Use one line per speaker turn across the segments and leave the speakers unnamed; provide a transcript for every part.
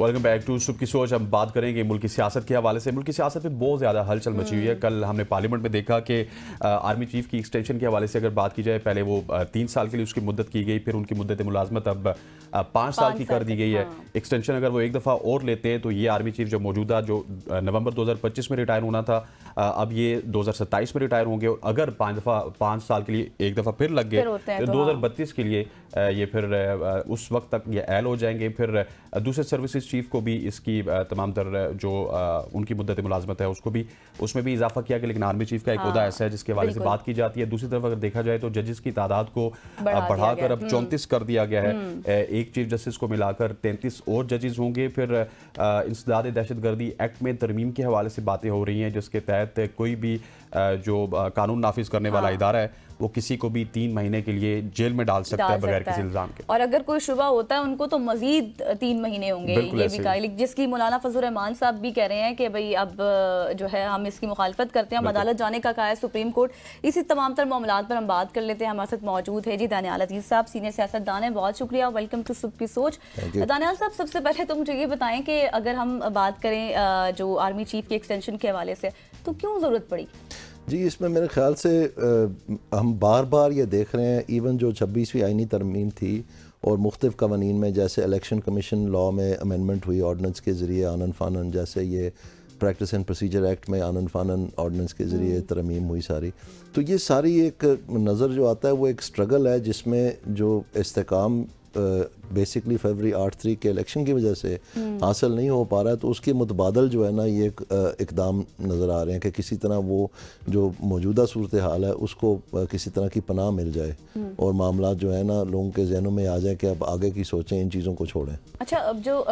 Welcome back to صبح کی سوچ. ہم بات کریں گے ملک کی سیاست کے حوالے سے. ملک کی سیاست میں بہت زیادہ ہلچل مچی ہوئی ہے. کل ہم نے پارلیمنٹ میں دیکھا کہ آرمی چیف کی ایکسٹینشن کے حوالے سے اگر بات کی جائے, پہلے وہ 3 سال کے لیے اس کی مدت کی گئی, پھر ان کی مدت ملازمت اب 5 سال کی کر دی گئی ہے. ایکسٹینشن اگر وہ ایک دفعہ اور لیتے ہیں تو یہ آرمی چیف جو موجودہ جو نومبر 2025 میں ریٹائر ہونا تھا, اب یہ 2027 میں ریٹائر ہوں گے. اگر 5 سال کے لیے ایک دفعہ پھر لگ گئے, 2032 کے لیے یہ پھر اس وقت تک یہ اہل ہو جائیں گے. پھر دوسرے سروسز چیف کو بھی اس کی تمام تر جو ان کی مدت ملازمت ہے اس میں بھی اضافہ کیا گیا, لیکن آرمی چیف کا ایک عہدہ ایسا ہے جس کے حوالے سے بات کی جاتی ہے. دوسری طرف اگر دیکھا جائے تو ججز کی تعداد کو بڑھا کر اب 34 کر دیا گیا ہے. ایک چیف جسٹس کو ملا کر 33 اور ججز ہوں گے. پھر انسداد دہشت گردی ایکٹ میں ترمیم کے حوالے سے باتیں ہو رہی ہیں, جس کے تحت کوئی بھی جو قانون نافذ کرنے والا ادارہ ہے وہ کسی کو بھی 3 مہینے کے لیے جیل میں ڈال سکتا ہے بغیر کسی الزام کے.
اور اگر کوئی شبہ ہوتا ہے ان کو تو مزید 3 مہینے ہوں گے. یہ بھی کہا, جس کی مولانا فضل الرحمان صاحب بھی کہہ رہے ہیں کہ بھئی اب جو ہے ہم اس کی مخالفت کرتے ہیں, ہم عدالت جانے کا کہا ہے سپریم کورٹ. اسی تمام تر معاملات پر ہم بات کر لیتے ہیں. ہمارے ساتھ موجود ہے جی دانیال عزیز صاحب, سینئر سیاستدان ہیں. بہت شکریہ, ویلکم ٹو صبح کی سوچ. دانیال صاحب, سب سے پہلے تو مجھے یہ بتائیں کہ اگر ہم بات کریں جو آرمی چیف کی ایکسٹینشن کے حوالے سے, تو کیوں ضرورت پڑی؟
جی, اس میں میرے خیال سے ہم بار بار یہ دیکھ رہے ہیں, ایون جو 26ویں آئینی ترمیم تھی اور مختلف قوانین میں, جیسے الیکشن کمیشن لاء میں امینڈمنٹ ہوئی آرڈیننس کے ذریعے آنن فانن, جیسے یہ پریکٹس اینڈ پروسیجر ایکٹ میں آنن فانن آرڈیننس کے ذریعے ترمیم ہوئی ساری. تو یہ ساری ایک نظر جو آتا ہے وہ ایک سٹرگل ہے جس میں جو استحکام بیسکلی فیبرری 8 کے الیکشن کی وجہ سے حاصل نہیں ہو پا رہا ہے, تو اس کے متبادل جو ہے نا یہ ایک اقدام نظر آ رہے ہیں کہ کسی طرح وہ جو موجودہ صورتحال ہے اس کو کسی طرح کی پناہ مل جائے اور معاملات جو ہے نا لوگوں کے ذہنوں میں آ جائیں کہ اب آگے کی سوچیں, ان چیزوں کو چھوڑیں.
اچھا, اب جو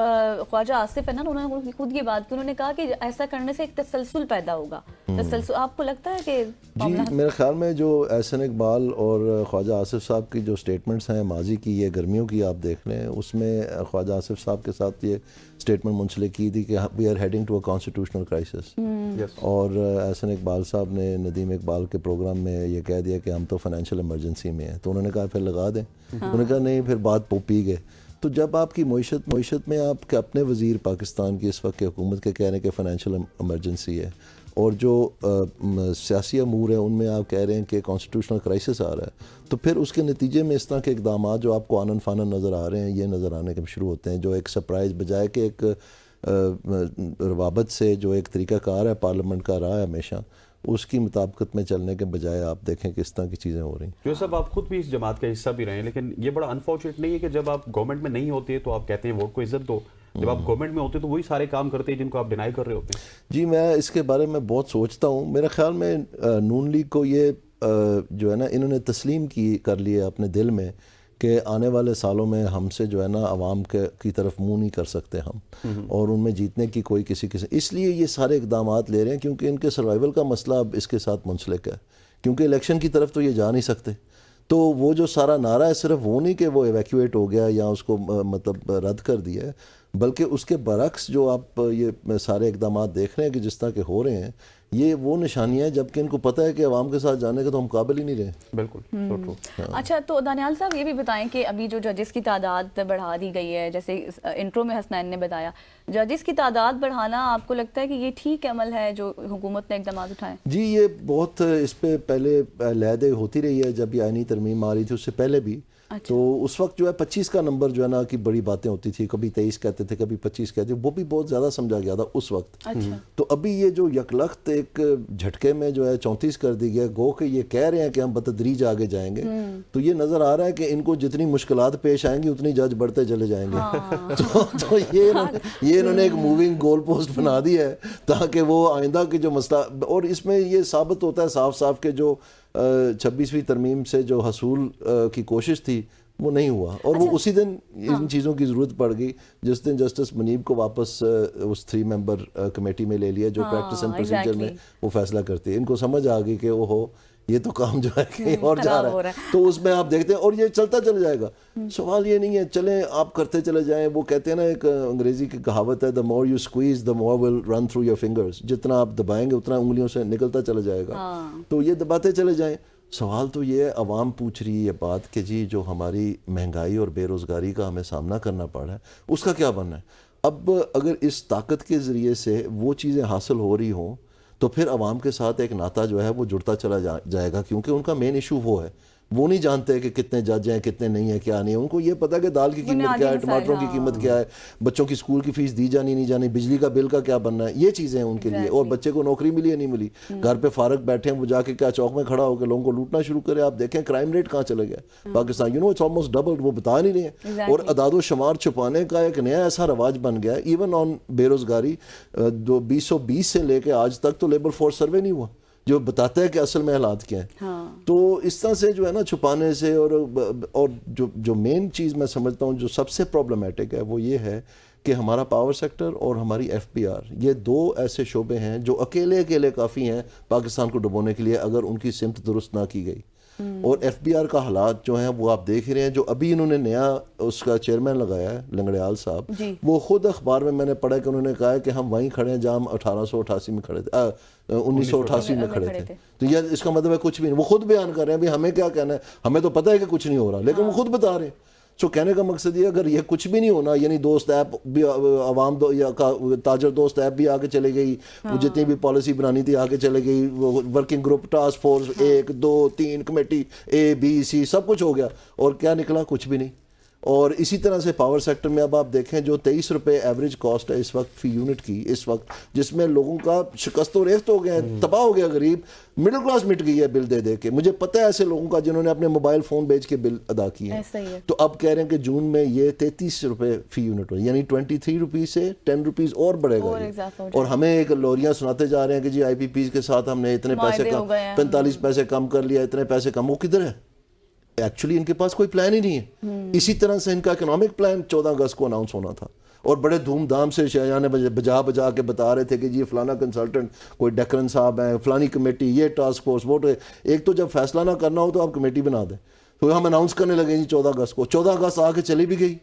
خواجہ آصف ہے نا, انہوں نے خود یہ بات کی, انہوں نے کہا کہ ایسا کرنے سے ایک تسلسل پیدا ہوگا. تسلسل آپ کو لگتا ہے کہ
جی, میرے خیال میں جو احسن اقبال اور خواجہ آصف صاحب کی جو سٹیٹمنٹس ہیں ماضی کی, یہ گرمیوں کی آپ دیکھ لیں, اس میں خواجہ آصف صاحب کے ساتھ یہ سٹیٹمنٹ منسلک کی تھی کہ we are heading to a constitutional crisis, اور احسن اقبال صاحب نے ندیم اقبال کے پروگرام میں یہ کہہ دیا کہ ہم تو فائنینشیل ایمرجنسی میں ہیں. تو انہوں نے کہا پھر لگا دیں. انہوں نے کہا نہیں, پھر بات پی گئے. تو جب آپ کی معیشت میں آپ کے اپنے وزیر پاکستان کی اس وقت کی حکومت کے کہہ رہے ہیں کہ فائنینشیل ایمرجنسی ہے, اور جو سیاسی امور ہیں ان میں آپ کہہ رہے ہیں کہ کانسٹیٹیوشنل کرائسس آ رہا ہے, تو پھر اس کے نتیجے میں اس طرح کے اقدامات جو آپ کو آنن فانن نظر آ رہے ہیں, یہ نظر آنے کے شروع ہوتے ہیں, جو ایک سرپرائز بجائے کہ ایک روابط سے جو ایک طریقہ کار ہے پارلیمنٹ کا رہا ہے ہمیشہ, اس کی مطابقت میں چلنے کے بجائے آپ دیکھیں کہ اس طرح کی چیزیں ہو رہی ہیں.
جو صاحب آپ خود بھی اس جماعت کا حصہ بھی رہے ہیں, لیکن یہ بڑا انفارچونیٹ نہیں ہے کہ جب آپ گورنمنٹ میں نہیں ہوتے تو آپ کہتے ہیں ووٹ کو عزت دو, جب آپ گورنمنٹ میں ہوتے تو وہی سارے کام کرتے ہیں جن کو آپ ڈینائی کر رہے ہوتے ہیں؟
جی, میں اس کے بارے میں بہت سوچتا ہوں. میرے خیال میں نون لیگ کو یہ جو ہے نا انہوں نے تسلیم کر لیا اپنے دل میں کہ آنے والے سالوں میں ہم سے جو ہے نا عوام کی طرف منہ نہیں کر سکتے ہم, اور ان میں جیتنے کی کوئی کسی اس لیے یہ سارے اقدامات لے رہے ہیں, کیونکہ ان کے سروائیول کا مسئلہ اب اس کے ساتھ منسلک ہے, کیونکہ الیکشن کی طرف تو یہ جا نہیں سکتے. تو وہ جو سارا نعرہ ہے صرف وہ نہیں کہ وہ ایویکویٹ ہو گیا یا اس کو مطلب رد کر دیا ہے, بلکہ اس کے برعکس جو آپ یہ سارے اقدامات دیکھ رہے ہیں کہ جس طرح کے ہو رہے ہیں, یہ وہ نشانیاں ہیں جبکہ ان کو پتہ ہے کہ عوام کے ساتھ جانے کا تو ہم قابل ہی نہیں رہے.
بالکل.
اچھا, تو دانیال صاحب یہ بھی بتائیں کہ ابھی جو ججز کی تعداد بڑھا دی گئی ہے, جیسے انٹرو میں حسنین نے بتایا, ججز کی تعداد بڑھانا آپ کو لگتا ہے کہ یہ ٹھیک عمل ہے جو حکومت نے اقدامات اٹھائے؟
جی, یہ بہت اس پہ پہلے لہدے ہوتی رہی ہے, جب یہ آئینی ترمیم آ رہی تھی اس سے پہلے بھی. تو اس وقت جو ہے 25 کا نمبر جو ہے نا کی بڑی باتیں ہوتی تھی, کبھی 23 کہتے تھے, کبھی 25 کہتے تھے, وہ بھی بہت زیادہ سمجھا گیا تھا اس وقت. تو ابھی یہ جو یکلخت ایک جھٹکے میں جو ہے 34 کر دی گیا, گو کہ یہ کہہ رہے ہیں کہ ہم بتدریج آگے جائیں گے, تو یہ نظر آ رہا ہے کہ ان کو جتنی مشکلات پیش آئیں گی اتنی جج بڑھتے چلے جائیں گے. تو یہ انہوں نے ایک موونگ گول پوسٹ بنا دی ہے تاکہ وہ آئندہ کے جو مسئلہ, اور اس میں یہ ثابت ہوتا ہے صاف صاف کہ جو 26ویں ترمیم سے جو حصول کی کوشش تھی وہ نہیں ہوا, اور وہ اسی دن ان چیزوں کی ضرورت پڑ گئی جس دن جسٹس منیب کو واپس اس 3 ممبر کمیٹی میں لے لیا جو پریکٹس اینڈ پروسیجر میں وہ فیصلہ کرتی ہے. ان کو سمجھ آ گئی کہ وہ یہ تو کام جو ہے کہیں اور جا رہا ہے, تو اس میں آپ دیکھتے ہیں, اور یہ چلتا چل جائے گا. سوال یہ نہیں ہے, چلیں آپ کرتے چلے جائیں. وہ کہتے ہیں نا, ایک انگریزی کی کہاوت ہے, the more you squeeze the more will run through your fingers. جتنا آپ دبائیں گے اتنا انگلیوں سے نکلتا چلا جائے گا. تو یہ دباتے چلے جائیں. سوال تو یہ ہے, عوام پوچھ رہی ہے یہ بات کہ جی جو ہماری مہنگائی اور بے روزگاری کا ہمیں سامنا کرنا پڑ رہا ہے اس کا کیا بننا ہے. اب اگر اس طاقت کے ذریعے سے وہ چیزیں حاصل ہو رہی ہوں تو پھر عوام کے ساتھ ایک ناطہ جو ہے وہ جڑتا چلا جائے گا، کیونکہ ان کا مین ایشو وہ ہے. وہ نہیں جانتے کہ کتنے جج ہیں کتنے نہیں ہیں کیا نہیں ہے. ان کو یہ پتا کہ دال کی قیمت کیا ہے، ٹماٹروں کی قیمت کیا ہے، بچوں کی اسکول کی فیس دی جانی نہیں جانی، بجلی کا بل کا کیا بننا ہے، یہ چیزیں ہیں ان کے لیے. اور بچے کو نوکری ملی یا نہیں ملی، گھر پہ فارغ بیٹھے ہیں، وہ جا کے کیا چوک میں کھڑا ہو کے لوگوں کو لوٹنا شروع کرے. آپ دیکھیں کرائم ریٹ کہاں چلے گیا پاکستان، اٹس آلموسٹ ڈبل، وہ بتا نہیں رہے ہیں. اور اعداد و شمار چھپانے کا ایک نیا ایسا رواج بن گیا ہے. ایون آن بے روزگاری 2020 سے لے کے آج تک تو لیبر فورس سروے نہیں ہوا جو بتاتا ہے کہ اصل میں حالات کیا ہیں. تو اس طرح سے جو ہے نا چھپانے سے اور جو مین چیز میں سمجھتا ہوں جو سب سے پرابلمٹک ہے وہ یہ ہے کہ ہمارا پاور سیکٹر اور ہماری ایف پی آر، یہ دو ایسے شعبے ہیں جو اکیلے کافی ہیں پاکستان کو ڈبونے کے لیے اگر ان کی سمت درست نہ کی گئی. اور ایف بی آر کا حالات جو ہیں وہ آپ دیکھ رہے ہیں. جو ابھی انہوں نے نیا اس کا چیئرمین لگایا ہے لنگڑیال صاحب، وہ خود اخبار میں نے پڑھا کہ انہوں نے کہا ہے کہ ہم وہیں کھڑے ہیں جہاں ہم 1888 میں کھڑے تھے، 1988 میں کھڑے تھے. تو یہ اس کا مطلب ہے کچھ بھی نہیں. وہ خود بیان کر رہے ہیں، ہمیں کیا کہنا ہے، ہمیں تو پتہ ہے کہ کچھ نہیں ہو رہا، لیکن وہ خود بتا رہے ہیں. سو کہنے کا مقصد یہ اگر یہ کچھ بھی نہیں ہونا، یعنی دوست ایپ بھی عوام یا تاجر دوست ایپ بھی آگے چلے گئی، وہ جتنی بھی پالیسی بنانی تھی آگے چلے گئی، وہ working group task force 1 2 3 committee ABC سب کچھ ہو گیا، اور کیا نکلا؟ کچھ بھی نہیں. اور اسی طرح سے پاور سیکٹر میں اب آپ دیکھیں جو 23 روپے ایوریج کاسٹ ہے اس وقت فی یونٹ کی، اس وقت جس میں لوگوں کا شکست و ریخت ہو گیا ہے، تباہ ہو گیا غریب، مڈل کلاس مٹ گئی ہے بل دے دے کے. مجھے پتہ ہے ایسے لوگوں کا جنہوں نے اپنے موبائل فون بیچ کے بل ادا کیے ہیں. تو اب کہہ رہے ہیں کہ جون میں یہ 33 روپے فی یونٹ ہو، یعنی 23 روپیز سے 10 روپیز اور بڑھے گا. اور ہمیں ایک لوریاں سناتے جا رہے ہیں کہ جی آئی پی پیز کے ساتھ ہم نے اتنے پیسے کم 45 پیسے کم کر لیا، اتنے پیسے کم. وہ کدھر ہے؟ ایکچولی ان کے پاس کوئی پلان ہی نہیں ہے. اسی طرح سے ان کا اکنامک پلان 14 اگست کو اناؤنس ہونا تھا، اور بڑے دھوم دھام سے شاہجہاں نے بجا کے بتا رہے تھے کہ جی فلانا کنسلٹنٹ کوئی ڈیکرن صاحب ہیں، فلانی کمیٹی، یہ ٹاسک فورس، وہ. ایک تو جب فیصلہ نہ کرنا ہو تو آپ کمیٹی بنا دیں. تو ہم اناؤنس کرنے لگے جی 14 اگست کو. 14 اگست آ کے چلی بھی گئی،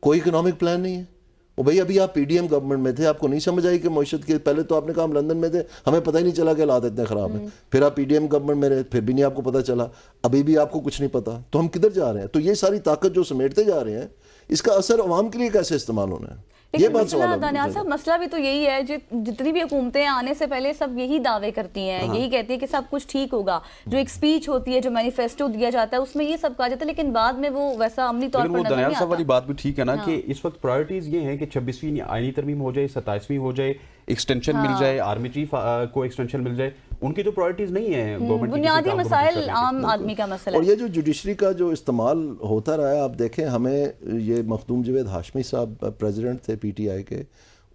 کوئی اکنامک پلان نہیں ہے. وہ بھائی ابھی آپ پی ڈی ایم گورنمنٹ میں تھے، آپ کو نہیں سمجھ آئی کہ معیشت کے، پہلے تو آپ نے کہا ہم لندن میں تھے، ہمیں پتہ ہی نہیں چلا کہ حالات اتنے خراب ہیں. پھر آپ پی ڈی ایم گورنمنٹ میں رہے، پھر بھی نہیں آپ کو پتہ چلا، ابھی بھی آپ کو کچھ نہیں پتہ. تو ہم کدھر جا رہے ہیں؟ تو یہ ساری طاقت جو سمیٹتے جا رہے ہیں، اس کا اثر عوام کے لیے کیسے استعمال ہونا ہے؟ یہ بات سوال ہے.
دانیال صاحب مسئلہ بھی تو یہی ہے، جتنی بھی حکومتیں آنے سے پہلے سب یہی دعوے کرتی ہیں، یہی کہتی ہیں کہ سب کچھ ٹھیک ہوگا. جو ایک سپیچ ہوتی ہے، جو مینیفیسٹو دیا جاتا ہے، اس میں یہ سب کہا جاتا ہے، لیکن بعد میں وہ ویسا عملی طور پر نظر نہیں
دانیال صاحب والی
آتا.
بات بھی ٹھیک ہے نا کہ اس وقت پرائرٹیز یہ ہیں کہ 26ویں آئینی ترمیم ہو جائے، 27ویں ہو جائے، ایکسٹینشن مل جائے، آرمی چیف کو ایکسٹینشن مل جائے. ان کی تو پرائرٹیز نہیں ہیں گورنمنٹ کی،
بنیادی مسائل عام آدمی کا مسئلہ ہے.
اور یہ جو جوڈیشری کا جو استعمال ہوتا رہا ہے، آپ دیکھیں ہمیں یہ مخدوم جاوید ہاشمی صاحب پریزیڈنٹ تھے پی ٹی آئی کے،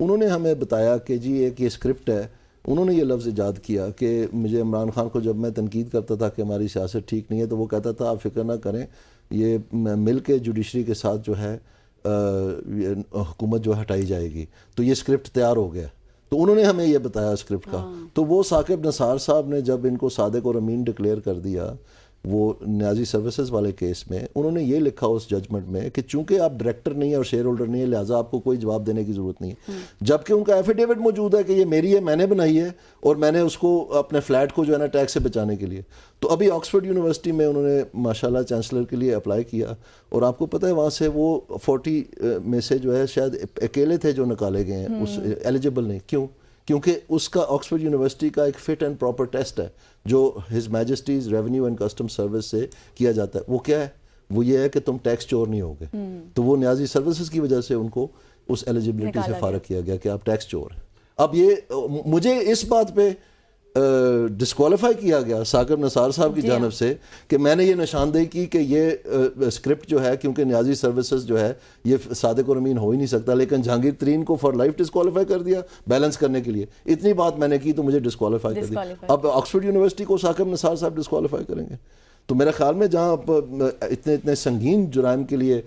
انہوں نے ہمیں بتایا کہ جی ایک یہ اسکرپٹ ہے. انہوں نے یہ لفظ ایجاد کیا کہ مجھے عمران خان کو جب میں تنقید کرتا تھا کہ ہماری سیاست ٹھیک نہیں ہے، تو وہ کہتا تھا آپ فکر نہ کریں، یہ مل کے جوڈیشری کے ساتھ جو ہے حکومت جو ہٹائی جائے گی. تو یہ اسکرپٹ تیار ہو گیا. تو انہوں نے ہمیں یہ بتایا اسکرپٹ کا. تو وہ ثاقب نثار صاحب نے جب ان کو صادق اور امین ڈکلیئر کر دیا وہ نیازی سروسز والے کیس میں، انہوں نے یہ لکھا اس ججمنٹ میں کہ چونکہ آپ ڈائریکٹر نہیں ہیں اور شیئر ہولڈر نہیں ہیں، لہٰذا آپ کو کوئی جواب دینے کی ضرورت نہیں ہے. جبکہ ان کا ایفیڈیوٹ موجود ہے کہ یہ میری ہے، میں نے بنائی ہے، اور میں نے اس کو اپنے فلیٹ کو جو ہے نا ٹیکس سے بچانے کے لیے. تو ابھی آکسفورڈ یونیورسٹی میں انہوں نے ماشاءاللہ چانسلر کے لیے اپلائی کیا، اور آپ کو پتہ ہے وہاں سے وہ 40 میں سے جو ہے شاید اکیلے تھے جو نکالے گئے ہیں، اس ایلیجیبل نہیں. کیوں؟ کیونکہ اس کا آکسفورڈ یونیورسٹی کا ایک فٹ اینڈ پراپر ٹیسٹ ہے جو his majesty's revenue and custom service سے کیا جاتا ہے. وہ کیا ہے؟ وہ یہ ہے کہ تم ٹیکس چور نہیں ہوگے. تو وہ نیازی سروسز کی وجہ سے ان کو اس ایلیجیبلٹی سے فارغ کیا گیا کہ آپ ٹیکس چور ہیں. اب یہ مجھے اس بات پہ ڈسکوالیفائی کیا گیا ثاقب نثار صاحب کی جانب سے کہ میں نے یہ نشاندہی کی کہ یہ اسکرپٹ جو ہے، کیونکہ نیازی سروسز جو ہے یہ صادق اور امین ہو ہی نہیں سکتا، لیکن جہانگیر ترین کو فار لائف ڈسکوالیفائی کر دیا بیلنس کرنے کے لیے. اتنی بات میں نے کی تو مجھے ڈسکوالیفائی کر دیا. اب آکسفورڈ یونیورسٹی کو ثاقب نثار صاحب ڈسکوالیفائی کریں گے. تو میرے خیال میں جہاں اتنے سنگین جرائم کے لیے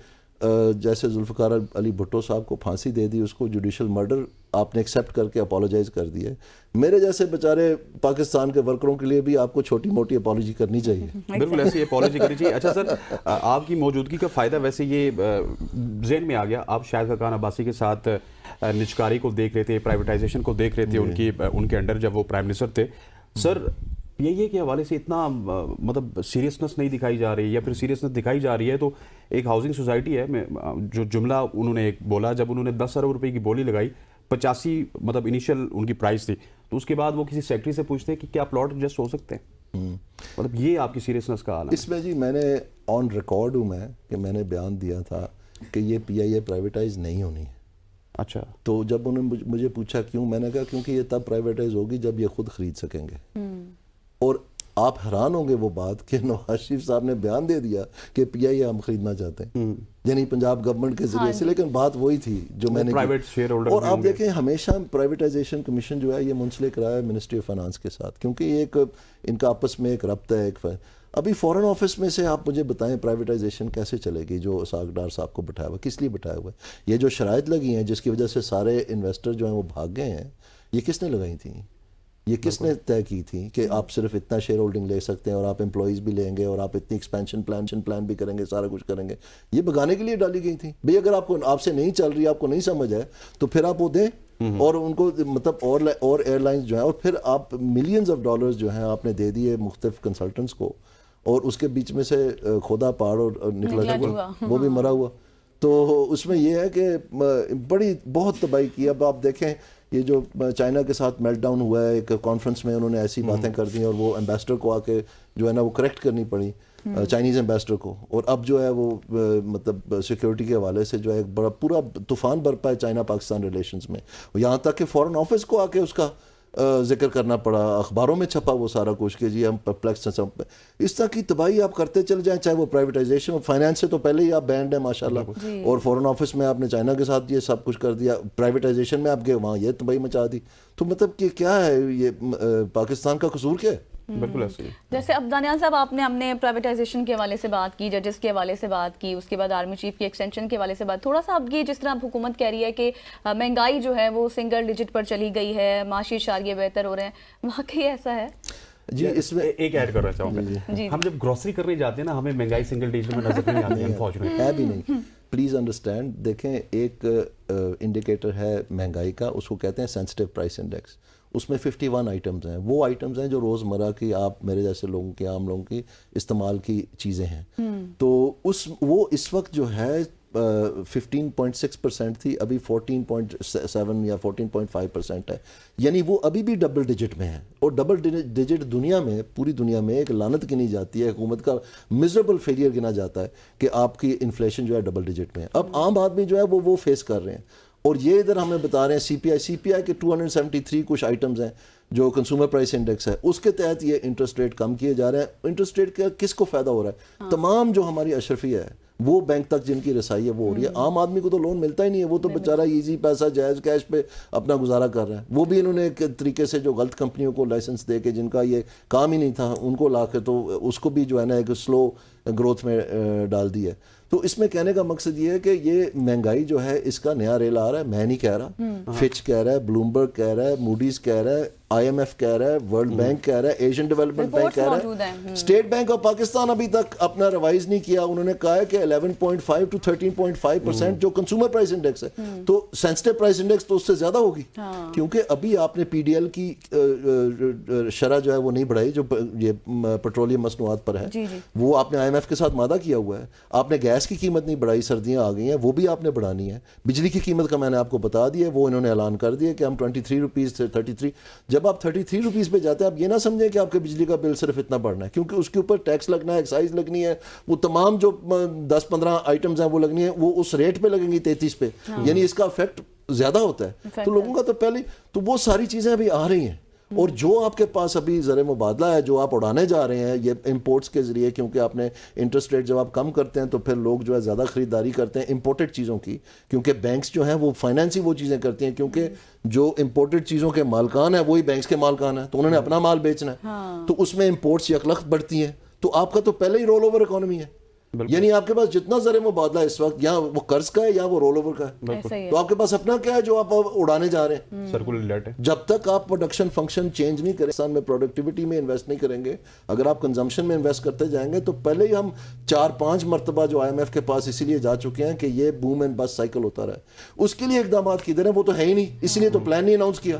جیسے ذوالفقار علی بھٹو صاحب کو پھانسی دے دی، اس کو جوڈیشل مرڈر آپ نے ایکسیپٹ کر کے اپالوجائز کر دیا. میرے جیسے بیچارے پاکستان کے ورکروں کے لیے بھی آپ کو چھوٹی موٹی اپالوجی کرنی چاہیے.
بالکل ایسی اپالوجی کرنی چاہیے. اچھا سر، آپ کی موجودگی کا فائدہ ویسے یہ ذہن میں آ گیا، آپ شاہد خاقان عباسی کے ساتھ نجکاری کو دیکھ رہے تھے، پرائیویٹائزیشن کو دیکھ رہے تھے ان کے انڈر جب وہ پرائم منسٹر تھے. سر PIA کے حوالے سے اتنا مطلب سیریسنس نہیں دکھائی جا رہی ہے، یا پھر سیریسنس دکھائی جا رہی ہے تو ایک ہاؤسنگ سوسائٹی ہے، جو جملہ انہوں نے ایک بولا جب انہوں نے 10 ارب روپے کی بولی لگائی، 85 مطلب انیشیل ان کی پرائز تھی، تو اس کے بعد وہ کسی سیکٹری سے پوچھتے ہیں کہ کیا پلاٹ ایڈجسٹ ہو سکتے ہیں، مطلب یہ آپ کی سیریسنس کا حال ہے.
اس میں جی میں نے آن ریکارڈ ہوں میں کہ میں نے بیان دیا تھا کہ یہ PIA پرائیویٹائز نہیں ہونی ہے.
اچھا.
تو جب انہوں نے مجھے پوچھا کیوں، میں نے کہا کیونکہ یہ تب پرائیویٹائز ہوگی جب یہ خود خرید سکیں گے. اور آپ حیران ہوں گے وہ بات کہ نواز شریف صاحب نے بیان دے دیا کہ PIA ہم خریدنا چاہتے ہیں، یعنی پنجاب گورنمنٹ کے ذریعے سے، لیکن بات وہی تھی جو میں نے
پرائیویٹ شیئر ہولڈر.
اور آپ دیکھیں ہمیشہ پرائیویٹائزیشن کمیشن جو ہے یہ منسلک رہا ہے منسٹری آف فائنانس کے ساتھ، کیونکہ یہ ایک ان کا آپس میں ایک ربط ہے. ابھی فورن آفس میں سے آپ مجھے بتائیں پرائیویٹائزیشن کیسے چلے گی جو اسحاق ڈار صاحب کو بٹھایا ہوا، کس لیے بٹھایا ہوا ہے؟ یہ جو شرائط لگی ہیں جس کی وجہ سے سارے انویسٹر جو ہیں وہ بھاگ گئے ہیں، یہ کس نے لگائی تھیں؟ یہ کس نے طے کی تھی کہ آپ صرف اتنا شیئر ہولڈنگ لے سکتے ہیں اور آپ امپلائیز بھی لیں گے اور آپ اتنی ایکسپینشن پلان بھی کریں گے، سارا کچھ کریں گے؟ یہ بگانے کے لیے ڈالی گئی تھی. بھئی اگر آپ سے نہیں چل رہی، آپ کو نہیں سمجھ ہے تو پھر آپ وہ دیں اور ان کو مطلب اور ایئر لائنز جو ہیں، اور پھر آپ ملینز آف ڈالرز جو ہیں آپ نے دے دیے مختلف کنسلٹنٹس کو، اور اس کے بیچ میں سے کھودا پہاڑ اور نکلا چوہا، وہ بھی مرا ہوا. تو اس میں یہ ہے کہ بڑی بہت تباہی کی. اب آپ دیکھیں یہ جو چائنا کے ساتھ میلٹ ڈاؤن ہوا ہے، ایک کانفرنس میں انہوں نے ایسی باتیں کر دیں اور وہ ایمبیسڈر کو آ کے جو ہے نا وہ کریکٹ کرنی پڑی، چائنیز ایمبیسڈر کو. اور اب جو ہے وہ مطلب سیکیورٹی کے حوالے سے جو ہے ایک بڑا پورا طوفان برپا ہے چائنا پاکستان ریلیشنز میں. یہاں تک کہ فورن آفس کو آ کے اس کا ذکر کرنا پڑا، اخباروں میں چھپا وہ سارا کچھ کہ جی ہم پرپلیکس ہیں. اس طرح کی تباہی آپ کرتے چل جائیں، چاہے وہ پرائیویٹائزیشن اور فائنانس سے تو پہلے ہی آپ بینڈ ہیں ماشاءاللہ، اور فورن آفس میں آپ نے چائنا کے ساتھ یہ سب کچھ کر دیا، پرائیویٹائزیشن میں آپ گئے وہاں یہ تباہی مچا دی. تو مطلب کہ کیا ہے یہ پاکستان کا قصور کیا ہے؟
بالکل ایسے ہی. جیسے
اب دانیال صاحب ہم نے پرائیویٹائزیشن کے حوالے سے بات کی، ججز کے حوالے سے بات کی، اس کے بعد آرمی چیف کی ایکسٹینشن کے حوالے سے بات. تھوڑا سا اب یہ جس طرح حکومت کہہ رہی ہے کہ مہنگائی جو ہے وہ سنگل ڈیجٹ پر چلی گئی ہے، معاشی اشاریے بہتر ہو رہے ہیں، واقعی ایسا ہے؟
جی اس میں ایک ایڈ کرنا چاہوں گا، ہم جب گروسری کرنے جاتے ہیں نا ہمیں مہنگائی سنگل ڈیجٹ میں نظر نہیں آتی انفارچونیٹلی.
ہے بھی نہیں. پلیز انڈرسٹینڈ، دیکھیں ایک انڈیکیٹر ہے مہنگائی کا، اس کو کہتے ہیں سینسٹیو پرائس انڈیکس. اس میں 51 آئٹمز ہیں، وہ آئٹمز ہیں جو روزمرہ کی آپ میرے جیسے لوگوں کی، عام لوگوں کی استعمال کی چیزیں ہیں. تو وہ اس وقت جو ہے 15.6% تھی، ابھی 14.7 یا 14.5% ہے، یعنی وہ ابھی بھی ڈبل ڈیجٹ میں ہے. اور ڈبل ڈیجٹ دنیا میں، پوری دنیا میں ایک لعنت گنی جاتی ہے، حکومت کا میزریبل فیلئر گنا جاتا ہے کہ آپ کی انفلیشن جو ہے ڈبل ڈیجٹ میں ہے. اب عام آدمی جو ہے وہ فیس کر رہے ہیں، اور یہ ادھر ہمیں بتا رہے ہیں سی پی آئی کے 273 کچھ آئٹمز ہیں جو کنزیومر پرائس انڈیکس ہے، اس کے تحت یہ انٹرسٹ ریٹ کم کیے جا رہے ہیں. انٹرسٹ ریٹ کا کس کو فائدہ ہو رہا ہے؟ تمام جو ہماری اشرفیہ ہے وہ بینک تک جن کی رسائی ہے وہ ہو رہی ہے. عام آدمی کو تو لون ملتا ہی نہیں ہے، وہ تو بیچارہ ایزی پیسہ جائز کیش پہ اپنا گزارا کر رہا ہے. وہ بھی انہوں نے ایک طریقے سے جو غلط کمپنیوں کو لائسنس دے کے، جن کا یہ کام ہی نہیں تھا، ان کو لا کے تو اس کو بھی جو ہے نا ایک سلو گروتھ میں ڈال دی ہے. تو اس میں کہنے کا مقصد یہ ہے کہ یہ مہنگائی جو ہے اس کا نیا ریل آ رہا ہے. میں نہیں کہہ رہا، فچ کہہ رہا ہے، بلومبرگ کہہ رہا ہے، موڈیز کہہ رہا ہے، IMF کہہ رہا ہے، ورلڈ بینک کہہ رہا ہے، ایشین ڈیولپمنٹ بینک کہہ رہا ہے. اسٹیٹ بینک آف پاکستان ابھی تک اپنا ریوائز نہیں کیا. انہوں نے کہا ہے کہ 11.5 to 13.5% جو کنزیومر پرائس انڈیکس ہے، تو سینسٹیو پرائس انڈیکس تو اس سے زیادہ ہوگی، کیونکہ ابھی آپ نے PDL کی شرح جو ہے وہ نہیں بڑھائی، جو یہ پٹرولیم مصنوعات پر ہے، وہ آپ نے IMF کے ساتھ مادہ کیا ہوا ہے. آپ نے گیس کی قیمت نہیں بڑھائی، سردیاں آ گئی ہیں، وہ بھی آپ نے بڑھانی ہے. بجلی کی قیمت کا میں نے آپ کو بتا دیا، وہ انہوں نے اعلان کر دیا کہ ہم 23 روپیز سے 33. جب آپ 33 روپیز پہ جاتے ہیں، آپ یہ نہ سمجھیں کہ آپ کے بجلی کا بل صرف اتنا بڑھنا ہے، کیونکہ اس کے اوپر ٹیکس لگنا ہے، ایکسائز لگنی ہے، وہ تمام جو 10-15 آئٹمز ہیں وہ لگنی ہیں، وہ اس ریٹ پہ لگیں گی 33 پہ، یعنی اس کا افیکٹ زیادہ ہوتا ہے. تو لوگوں کا تو پہلے تو وہ ساری چیزیں ابھی آ رہی ہیں. اور جو آپ کے پاس ابھی زر مبادلہ ہے جو آپ اڑانے جا رہے ہیں یہ امپورٹس کے ذریعے، کیونکہ آپ نے انٹرسٹ ریٹ جب آپ کم کرتے ہیں تو پھر لوگ جو ہے زیادہ خریداری کرتے ہیں امپورٹڈ چیزوں کی، کیونکہ بینکس جو ہیں وہ فائنینس ہی وہ چیزیں کرتی ہیں، کیونکہ جو امپورٹڈ چیزوں کے مالکان ہیں وہی بینکس کے مالکان ہیں، تو انہوں نے اپنا مال بیچنا ہے، تو اس میں امپورٹس یکلخت بڑھتی ہیں. تو آپ کا تو پہلے ہی رول اوور اکانومی ہے، یعنی آپ کے پاس جتنا زر مبادلہ اس وقت یا وہ قرض کا ہے یا وہ رول اوور کا ہے، تو آپ کے پاس اپنا کیا ہے جو آپ اڑانے جا رہے ہیں.
سرکولر لیٹ ہے.
جب تک آپ پروڈکشن فنکشن چینج نہیں کریں، انسان میں پروڈکٹیوٹی میں انویسٹ نہیں کریں گے، اگر آپ کنزمپشن میں انویسٹ کرتے جائیں گے، تو پہلے ہی ہم 4-5 مرتبہ جو IMF کے پاس اسی لیے جا چکے ہیں کہ یہ بوم اینڈ بس سائیکل ہوتا رہا ہے. اس کے لیے اقدامات کدھر ہیں؟ وہ تو ہے ہی نہیں، اسی لیے تو پلان نہیں اناؤنس کیا.